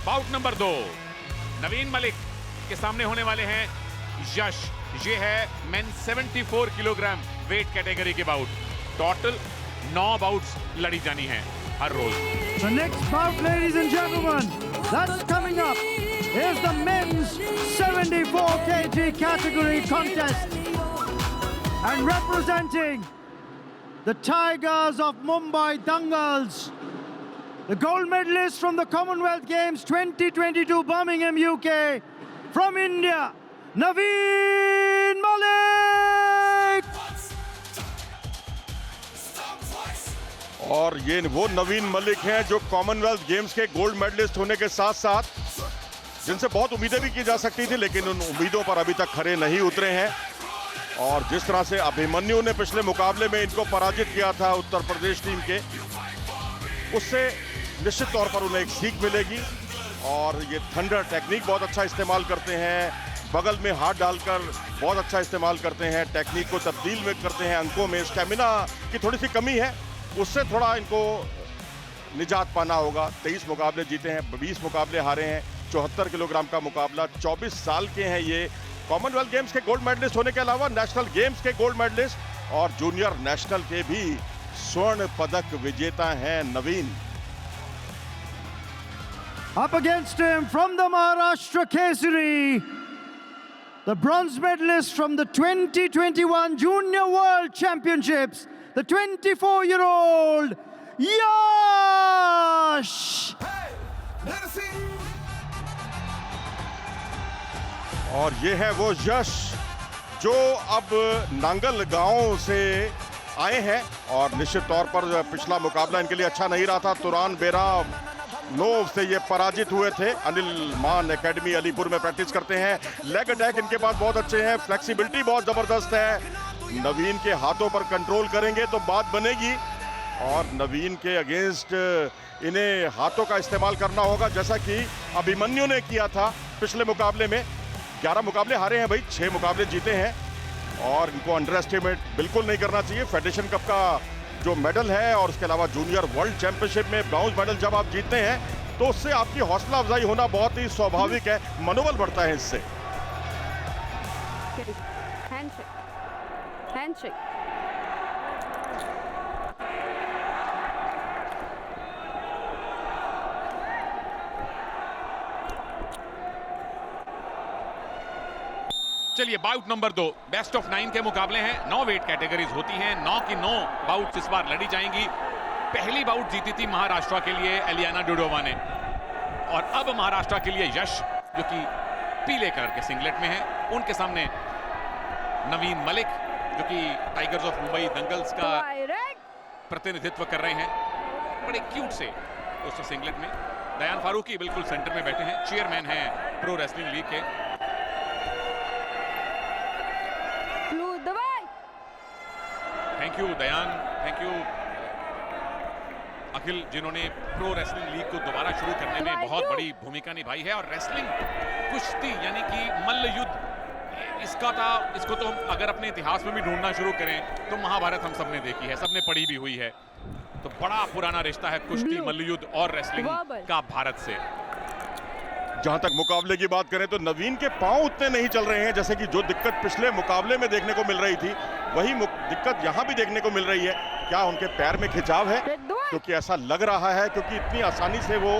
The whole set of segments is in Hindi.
बाउट नंबर 2 नवीन मलिक के सामने होने वाले हैं यश। ये है मेन 74 किलोग्राम वेट कैटेगरी के बाउट। टोटल 9 बाउट्स लड़ी जानी है हर रोज। The next bout, ladies and gentlemen, that's coming up, is the men's 74 kg category contest. And representing the Tigers of Mumbai Dangals, the gold medalist from the Commonwealth Games 2022 Birmingham, UK, from India, Naveen Malik! और ये वो नवीन मलिक हैं जो कॉमनवेल्थ गेम्स के गोल्ड मेडलिस्ट होने के साथ साथ जिनसे बहुत उम्मीदें भी की जा सकती थी, लेकिन उन उम्मीदों पर अभी तक खरे नहीं उतरे हैं। और जिस तरह से अभिमन्यु ने पिछले मुकाबले में इनको पराजित किया था उत्तर प्रदेश टीम के, उससे निश्चित तौर पर उन्हें एक सीख मिलेगी। और ये थंडर टेक्निक बहुत अच्छा इस्तेमाल करते हैं, बगल में हाथ डालकर बहुत अच्छा इस्तेमाल करते हैं, टेक्निक को तब्दील में करते हैं अंकों में। स्टेमिना की थोड़ी सी कमी है, उससे थोड़ा इनको निजात पाना होगा। 23 मुकाबले जीते हैं, 20 मुकाबले हारे हैं, 74 किलोग्राम का मुकाबला। 24 साल के हैं ये। कॉमनवेल्थ गेम्स के गोल्ड मेडलिस्ट होने के अलावा नेशनल गेम्स के गोल्ड मेडलिस्ट और जूनियर नेशनल के भी स्वर्ण पदक विजेता हैं नवीन। Up against him from the Maharashtra Kesari, the bronze medalist from the 2021 Junior World Championships, the 24-year-old Yash! और ये है वो यश जो अब नांगल गांव से आए हैं और निश्चित तौर पर पिछला मुकाबला इनके लिए अच्छा नहीं रहा था। तुरान बेराम नोव से ये पराजित हुए थे। अनिल मान एकेडमी अलीपुर में प्रैक्टिस करते हैं। लेग अटैक इनके पास बहुत अच्छे हैं, फ्लेक्सिबिलिटी बहुत जबरदस्त है। नवीन के हाथों पर कंट्रोल करेंगे तो बात बनेगी और नवीन के अगेंस्ट इन्हें हाथों का इस्तेमाल करना होगा, जैसा कि अभिमन्यु ने किया था पिछले मुकाबले में। 11 मुकाबले हारे हैं भाई, 6 मुकाबले जीते हैं और इनको अंडर एस्टिमेट बिल्कुल नहीं करना चाहिए। फेडरेशन कप का जो मेडल है और उसके अलावा जूनियर वर्ल्ड चैंपियनशिप में ब्रॉन्ज मेडल जब आप जीतते हैं तो उससे आपकी हौसला अफजाई होना बहुत ही स्वाभाविक है, मनोबल बढ़ता है इससे। Handshake. चलिए बाउट नंबर 2 बेस्ट ऑफ 9 के मुकाबले हैं। 9 वेट कैटेगरीज होती हैं, 9 की 9 बाउट इस बार लड़ी जाएंगी। पहली बाउट जीती थी महाराष्ट्र के लिए एलियाना डुडोवा ने और अब महाराष्ट्र के लिए यश जो कि पीले कलर के सिंगलेट में है, उनके सामने नवीन मलिक जो कि टाइगर्स ऑफ मुंबई दंगल्स का प्रतिनिधित्व कर रहे हैं। बड़े क्यूट से उस सिंगलेट में दयान फारूकी बिल्कुल सेंटर में बैठे हैं, चेयरमैन हैं प्रो रेसलिंग लीग के। Thank you Dayan, thank you Akhil, जिन्होंने प्रो रेसलिंग लीग को दोबारा शुरू करने में बहुत बड़ी भूमिका निभाई है। और रेसलिंग कुश्ती यानी कि मल्ल युद्ध इसको तो हम अगर अपने इतिहास में भी ढूंढना शुरू करें तो महाभारत हम सबने देखी है, सबने पढ़ी भी हुई है। तो बड़ा पुराना रिश्ता है कुश्ती, मल्ल युद्ध और रेसलिंग का भारत से। जहां तक मुकाबले की बात करें तो नवीन के पांव उतने नहीं चल रहे हैं, जैसे कि जो दिक्कत पिछले मुकाबले में देखने को मिल रही थी वही दिक्कत यहां भी देखने को मिल रही है। क्या उनके पैर में खिंचाव है? क्योंकि ऐसा लग रहा है, क्योंकि इतनी आसानी से वो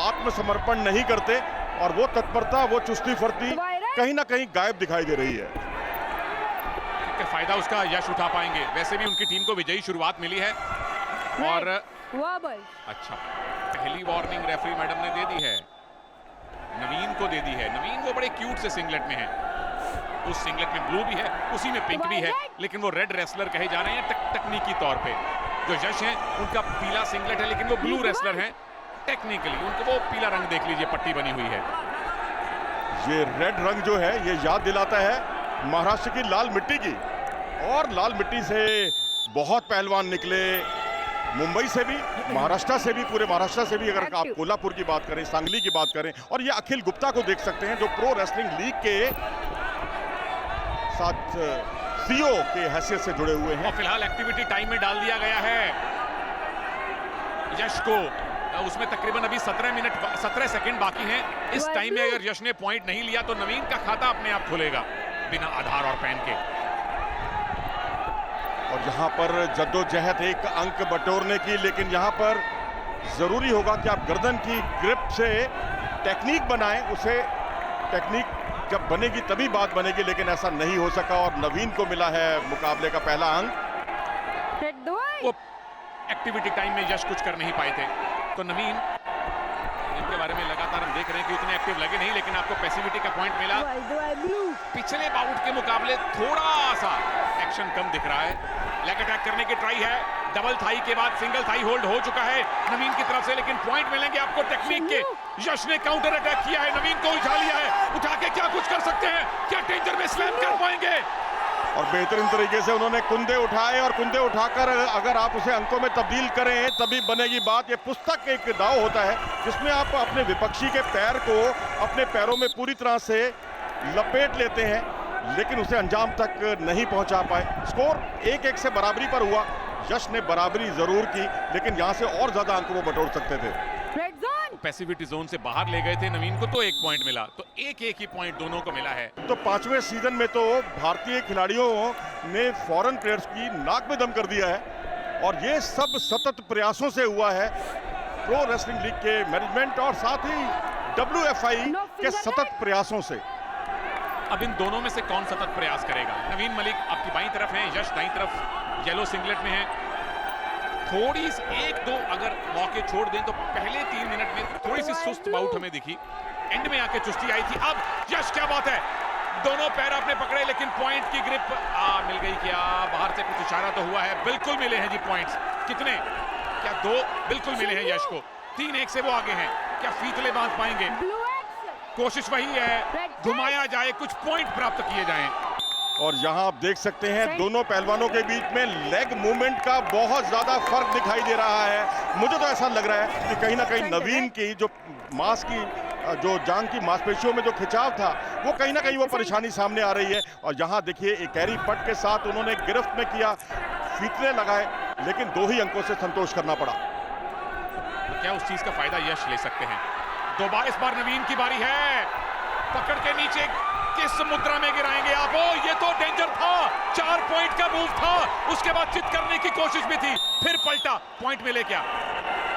आत्मसमर्पण नहीं करते और वो तत्परता, वो चुस्ती फुर्ती कहीं ना कहीं गायब दिखाई दे रही है। फायदा उसका यश उठा पाएंगे। वैसे भी उनकी टीम को विजयी शुरुआत मिली है और अच्छा पहली वार्निंग रेफरी मैडम ने दे दी है, नवीन को दे दी है। नवीन वो बड़े क्यूट से सिंगलेट में है, उस सिंगलेट में ब्लू भी है, उसी में पिंक भी है, लेकिन वो रेड रेसलर कहे जा रहे हैं तकनीकी तौर पे। जो यश है उनका पीला सिंगलेट है लेकिन वो ब्लू रेसलर हैं टेक्निकली, उनको वो पीला रंग देख लीजिए पट्टी बनी हुई है। ये रेड रंग जो है ये याद दिलाता है महाराष्ट्र की लाल मिट्टी की, और लाल मिट्टी से बहुत पहलवान निकले, मुंबई से भी, महाराष्ट्र से भी, पूरे महाराष्ट्र से भी। अगर आप कोल्हापुर की बात करें, सांगली की बात करें, और ये अखिल गुप्ता को देख सकते हैं जो प्रो रेसलिंग लीग के साथ सीईओ के हैसियत से जुड़े हुए हैं। और फिलहाल एक्टिविटी टाइम में डाल दिया गया है यश को। उसमें तकरीबन अभी 17 सेकंड बाकी हैं। इस टाइम में अगर यश ने पॉइंट नहीं लिया तो नवीन का खाता अपने आप खुलेगा बिना आधार और पैन के। और यहाँ पर जद्दोजहद एक अंक बटोरने की, लेकिन यहाँ पर जरूरी होगा कि आप गर्दन की ग्रिप से टेक्निक बनाएं। उसे टेक्निक जब बनेगी तभी बात बनेगी, लेकिन ऐसा नहीं हो सका और नवीन को मिला है मुकाबले का पहला अंक। वो एक्टिविटी टाइम में यश कुछ कर नहीं पाए थे, तो नवीन इनके बारे में लगातार हम देख रहे हैं कि उतने एक्टिव लगे नहीं, लेकिन आपको पैसिविटी का पॉइंट मिला। पिछले बाउट के मुकाबले थोड़ा सा एक्शन कम दिख रहा है। लेग अटैक करने की ट्राई है, डबल थाई के बाद सिंगल थाई होल्ड हो चुका है नवीन की तरफ से, लेकिन पॉइंट मिलेंगे आपको टेक्निक के। यश ने काउंटर अटैक किया है, नवीन को उठा लिया है, उठा के क्या कुछ कर सकते हैं, क्या डेंजर में स्लैम कर पाएंगे? और बेहतरीन तरीके से उन्होंने कुंदे उठाए और कुंदे उठाकर अगर आप उसे अंकों में तब्दील करें तभी बनेगी बात। ये पुस्तक एक दाव होता है जिसमें आप अपने विपक्षी के पैर को अपने पैरों में पूरी तरह से लपेट लेते हैं, लेकिन उसे अंजाम तक नहीं पहुंचा पाए। स्कोर 1-1 से बराबरी पर हुआ। यश ने बराबरी जरूर की, लेकिन यहां से और ज्यादा अंक वो बटोर सकते थे। पैसिविटी जोन से बाहर ले गए थे नवीन को, तो 1 पॉइंट मिला, तो 1-1 ही पॉइंट दोनों को मिला है। तो 5वें सीजन में तो भारतीय खिलाड़ियों ने फॉरेन प्लेयर्स की नाक में दम कर दिया है, और ये सब सतत प्रयासों से हुआ है। प्रो रेसलिंग लीग के मैनेजमेंट और साथ ही WFI के सतत प्रयासों से। अब इन दोनों में से कौन सतत प्रयास करेगा? नवीन मलिक आपकी बाईं तरफ है, यश दाईं तरफ येलो सिंगलेट में है। थोड़ी सी 1-2 अगर मौके छोड़ दें तो पहले 3 मिनट में थोड़ी सी सुस्त बाउट हमें दिखी, एंड में आके चुस्ती आई थी। अब यश, क्या बात है, दोनों पैर आपने पकड़े, लेकिन पॉइंट की ग्रिप मिल गई क्या? बाहर से कुछ इशारा तो हुआ है, बिल्कुल मिले हैं जी पॉइंट्स। कितने? क्या 2? बिल्कुल मिले हैं यश को। 3-1 से वो आगे हैं। क्या फीतले बांध पाएंगे? कोशिश वही है, घुमाया जाए, कुछ पॉइंट प्राप्त किए जाएं। और यहाँ आप देख सकते हैं दोनों पहलवानों के बीच में लेग मूवमेंट का बहुत ज्यादा फर्क दिखाई दे रहा है। मुझे तो ऐसा लग रहा है कि कहीं ना कहीं नवीन की जो जांग की मांसपेशियों में जो खिंचाव था, वो कहीं ना कहीं वो परेशानी सामने आ रही है। और यहाँ देखिए एक कैरी पट के साथ उन्होंने गिरफ्त में किया, फीतले लगाए, लेकिन 2 ही अंकों से संतोष करना पड़ा। तो क्या उस चीज का फायदा यश ले सकते हैं? इस बार नवीन की बारी है, पकड़ के नीचे किस मुद्रा में गिराएंगे आप? ये तो डेंजर था, 4 पॉइंट का मूव था, उसके बाद चित करने की कोशिश भी थी, फिर पलटा। पॉइंट मिले क्या?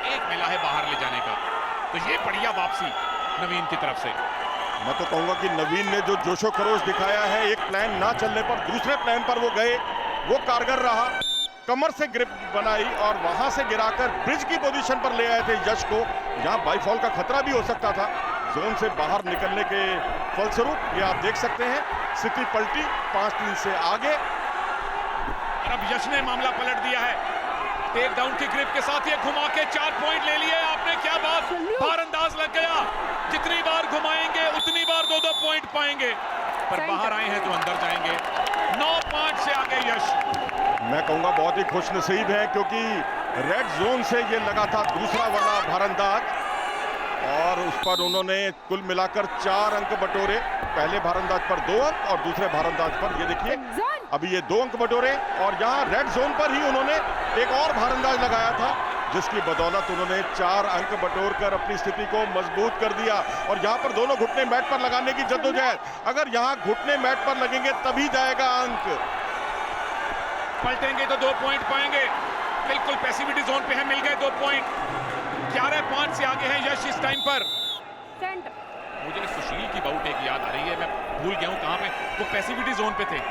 1 मिला है बाहर ले जाने का, तो ये बढ़िया वापसी नवीन की तरफ से। मैं तो कहूंगा कि नवीन ने जो जोशो खरोश दिखाया है, एक प्लान ना चलने पर दूसरे प्लान पर वो गए, वो कारगर रहा। कमर से ग्रिप बनाई और वहां से गिराकर ब्रिज की पोजीशन पर ले आए थे यश को। यहाँ बाईफॉल का खतरा भी हो सकता था जोन से बाहर निकलने के फलस्वरूप। ये आप देख सकते हैं, स्थिति पलटी 5-3 से आगे। और अब यश ने मामला पलट दिया है, टेक डाउन की ग्रिप के साथ ये घुमा के 4 पॉइंट ले लिए आपने। क्या बात, बार अंदाज लग गया, जितनी बार घुमाएंगे उतनी बार 2-2 पॉइंट पाएंगे, पर बाहर आए हैं तो अंदर जाएंगे। 9-5 से आगे यश। मैं कहूंगा बहुत ही खुशनसीब है, क्योंकि रेड जोन से ये लगा था दूसरा वाला भारंदाज, और उस पर उन्होंने कुल मिलाकर 4 अंक बटोरे। पहले भारंदाज पर 2 अंक और दूसरे भारंदाज पर ये देखिए अभी ये 2 अंक बटोरे। और यहाँ रेड जोन पर ही उन्होंने एक और भारंदाज लगाया था, जिसकी बदौलत उन्होंने 4 अंक बटोर कर अपनी स्थिति को मजबूत कर दिया। और यहाँ पर दोनों घुटने मैट पर लगाने की जद्दोजहद, अगर यहाँ घुटने मैट पर लगेंगे तभी जाएगा अंक। पलटेंगे तो 2 पॉइंट पाएंगे, बिल्कुल पैसिविटी जोन पे है, मिल गए 2 पॉइंट। 11-5 से आगे है यश इस टाइम पर। मुझे सुशील की बाउट एक याद आ रही है, मैं भूल गया हूं कहां पे, वो पैसिविटी जोन पे थे।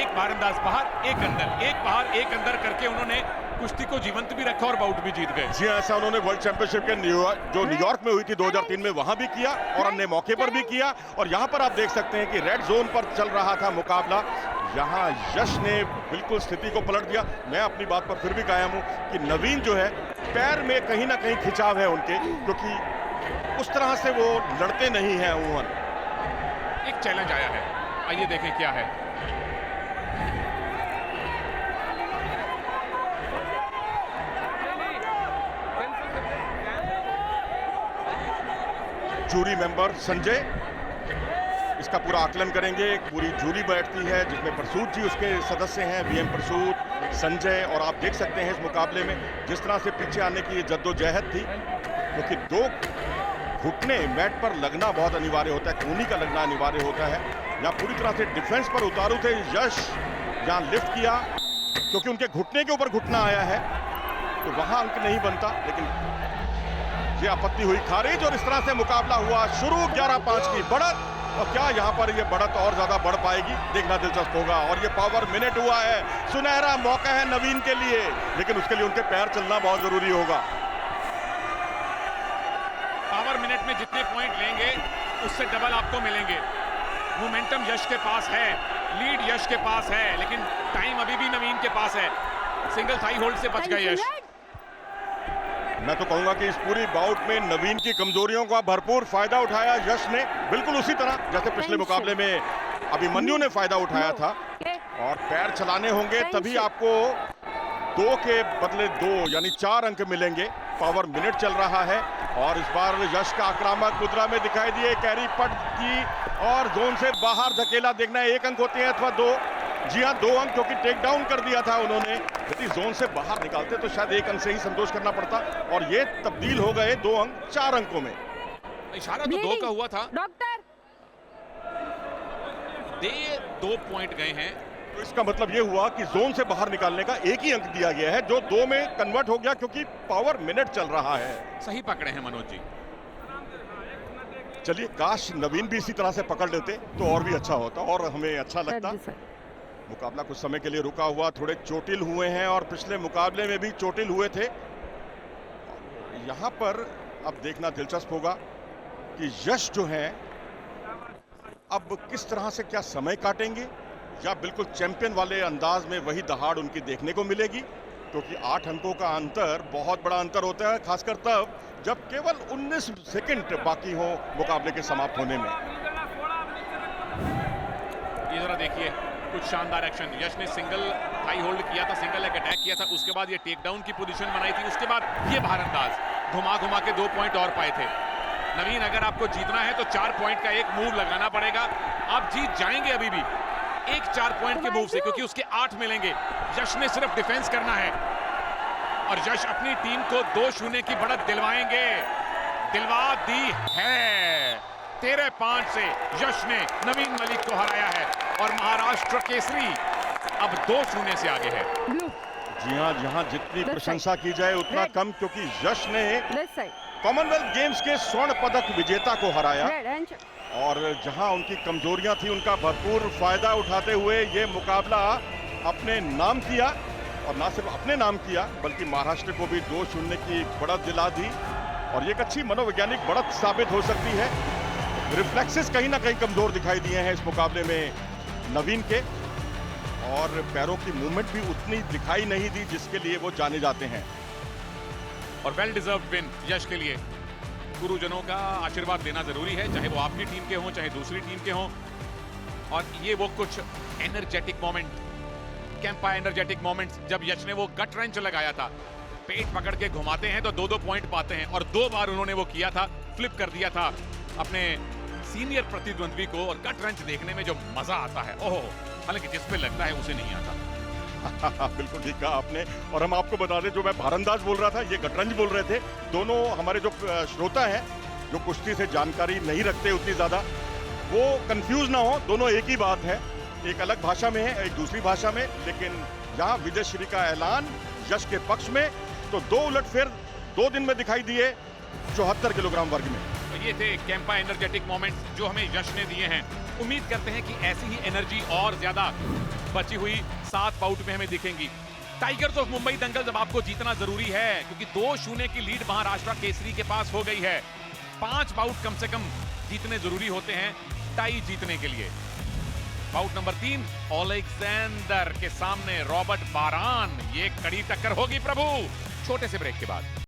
एक बार अंदाज बाहर, एक अंदर, एक बाहर, एक अंदर करके उन्होंने कुश्ती को जीवंत भी रखा और बाउट भी जीत गए। जी ऐसा उन्होंने वर्ल्ड चैंपियनशिप के न्यूयॉर्क में हुई थी 2003 में, वहां भी किया और अन्य मौके पर भी किया। और यहां पर आप देख सकते हैं कि रेड जोन पर चल रहा था मुकाबला, यहाँ यश ने बिल्कुल स्थिति को पलट दिया। मैं अपनी बात पर फिर भी कायम हूं कि नवीन जो है, पैर में कहीं ना कहीं खिंचाव है उनके, क्योंकि उस तरह से वो लड़ते नहीं हैं अमूमन। एक चैलेंज आया है, आइए देखें क्या है। जूरी मेंबर संजय इसका पूरा आकलन करेंगे। एक पूरी जूरी बैठती है जिसमें प्रसूत जी उसके सदस्य हैं, VM प्रसूत, संजय। और आप देख सकते हैं इस मुकाबले में जिस तरह से पीछे आने की ये जद्दोजहद थी, क्योंकि दो घुटने मैट पर लगना बहुत अनिवार्य होता है, कोहनी का लगना अनिवार्य होता है। यहाँ पूरी तरह से डिफेंस पर उतारू थे यश, यहाँ लिफ्ट किया क्योंकि उनके घुटने के ऊपर घुटना आया है, तो वहां अंक नहीं बनता, लेकिन ये आपत्ति हुई खारिज और इस तरह से मुकाबला हुआ शुरू। 11-5 की बढ़त, और क्या यहाँ पर ये बढ़त और ज्यादा बढ़ पाएगी, देखना दिलचस्प होगा। और ये पावर मिनट हुआ है, सुनहरा मौका है नवीन के लिए, लेकिन उसके लिए उनके पैर चलना बहुत जरूरी होगा। पावर मिनट में जितने पॉइंट लेंगे उससे डबल आपको मिलेंगे। मोमेंटम यश के पास है, लीड यश के पास है, लेकिन टाइम अभी भी नवीन के पास है। सिंगल थाई होल्ड से बच गए यश। मैं तो कहूंगा कि इस पूरी बाउट में नवीन की कमजोरियों का भरपूर फायदा उठाया यश ने, बिल्कुल उसी तरह जैसे पिछले मुकाबले में अभिमन्यु ने फायदा उठाया था। और पैर चलाने होंगे तभी आपको 2 के बदले 2 यानी 4 अंक मिलेंगे। पावर मिनट चल रहा है और इस बार यश का आक्रामक मुद्रा में दिखाई दिए, कैरी पट की और जोन से बाहर धकेला, देखना 1 अंक होते हैं अथवा 2। जी हाँ, 2 अंक, क्योंकि टेक डाउन कर दिया था उन्होंने। यदि जोन से बाहर निकालते तो शायद 1 अंक से ही संतोष करना पड़ता, और ये तब्दील हो गए 2 अंक 4 अंकों में। इशारा तो 2 का हुआ था, डॉक्टर दे 2 पॉइंट गए हैं। तो इसका मतलब ये हुआ कि जोन से बाहर निकालने का 1 ही अंक दिया गया है, जो 2 में कन्वर्ट हो गया क्योंकि पावर मिनट चल रहा है। सही पकड़े हैं मनोज जी। चलिए, काश नवीन भी इसी तरह से पकड़ लेते तो और भी अच्छा होता और हमें अच्छा लगता। मुकाबला कुछ समय के लिए रुका हुआ, थोड़े चोटिल हुए हैं और पिछले मुकाबले में भी चोटिल हुए थे। यहां पर अब देखना दिलचस्प होगा कि यश जो है अब किस तरह से क्या समय काटेंगे, या बिल्कुल चैंपियन वाले अंदाज में वही दहाड़ उनकी देखने को मिलेगी, क्योंकि 8 अंकों का अंतर बहुत बड़ा अंतर होता है, खासकर तब जब केवल 19 सेकंड बाकी हो मुकाबले के समाप्त होने में। ये जरा देखिए, कुछ शानदार एक्शन। यश ने सिंगल हाई होल्ड किया था, सिंगल लेग अटैक किया था, उसके बाद ये टेक डाउन की पोजीशन बनाई थी, उसके बाद ये भारंदाज घुमा घुमा के 2 पॉइंट और पाए थे। नवीन, अगर आपको जीतना है तो 4 पॉइंट का एक मूव लगाना पड़ेगा। आप जीत जाएंगे अभी भी एक 4 पॉइंट के मूव से, क्योंकि उसके 8 मिलेंगे। यश ने सिर्फ डिफेंस करना है और यश अपनी टीम को 2-0 की बढ़त दिलवाएंगे, दिलवा दी है। 13-5 से यश ने नवीन मलिक को हराया है और महाराष्ट्र केसरी अब 2-0 से आगे है। जी हाँ, जहाँ जितनी प्रशंसा की जाए उतना कम, क्योंकि यश ने कॉमनवेल्थ गेम्स के स्वर्ण पदक विजेता को हराया और जहां उनकी कमजोरियां थी उनका भरपूर फायदा उठाते हुए ये मुकाबला अपने नाम किया, और ना सिर्फ अपने नाम किया बल्कि महाराष्ट्र को भी 2-0 की बढ़त दिला दी। और ये एक अच्छी मनोवैज्ञानिक बढ़त साबित हो सकती है। रिफ्लेक्सेस कहीं ना कहीं कमजोर दिखाई दिए हैं इस मुकाबले में नवीन के, और पैरों की मूवमेंट भी उतनी दिखाई नहीं दी जिसके लिए वो जाने जाते हैं। और वेल डिजर्व्ड विन यश के लिए गुरुजनों का आशीर्वाद लेना जरूरी है, चाहे वो आपकी टीम के हों चाहे दूसरी टीम के हों। और ये वो कुछ energetic moment, Campa energetic moments, जब यश ने वो गट रंच लगाया था, पेट पकड़ के घुमाते हैं तो 2-2 पॉइंट पाते हैं, और 2 बार उन्होंने वो किया था, फ्लिप कर दिया था अपने सीनियर प्रतिद्वंद्वी को। और गट रंच देखने में जो मजा आता है, ओह, हालांकि जिस पे लगता है उसे नहीं आता। बिल्कुल ठीक कहा आपने। और हम आपको बता दें, जो मैं भारंदाज बोल रहा था ये गटरंज बोल रहे थे। दोनों हमारे जो श्रोता हैं जो कुश्ती से जानकारी नहीं रखते उतनी ज्यादा, वो कंफ्यूज ना हो, दोनों एक ही बात है, एक अलग भाषा में है एक दूसरी भाषा में। लेकिन यहाँ विजयश्री का ऐलान यश के पक्ष में, तो 2 उलटफेर 2 दिन में दिखाई दिए 74 किलोग्राम वर्ग में। तो ये थे कैंपा एनर्जेटिक मोमेंट्स जो हमें यश ने दिए हैं। उम्मीद करते हैं कि ऐसी ही एनर्जी और ज्यादा बची हुई 7 बाउट में हमें दिखेंगी। टाइगर्स ऑफ मुंबई दंगल जब आपको जीतना जरूरी है, क्योंकि 2-0 की लीड महाराष्ट्र केसरी के पास हो गई है। 5 बाउट कम से कम जीतने जरूरी होते हैं टाई जीतने के लिए। बाउट नंबर 3 ओलेक्जेंडर के सामने रॉबर्ट बारान, ये कड़ी टक्कर होगी प्रभु। छोटे से ब्रेक के बाद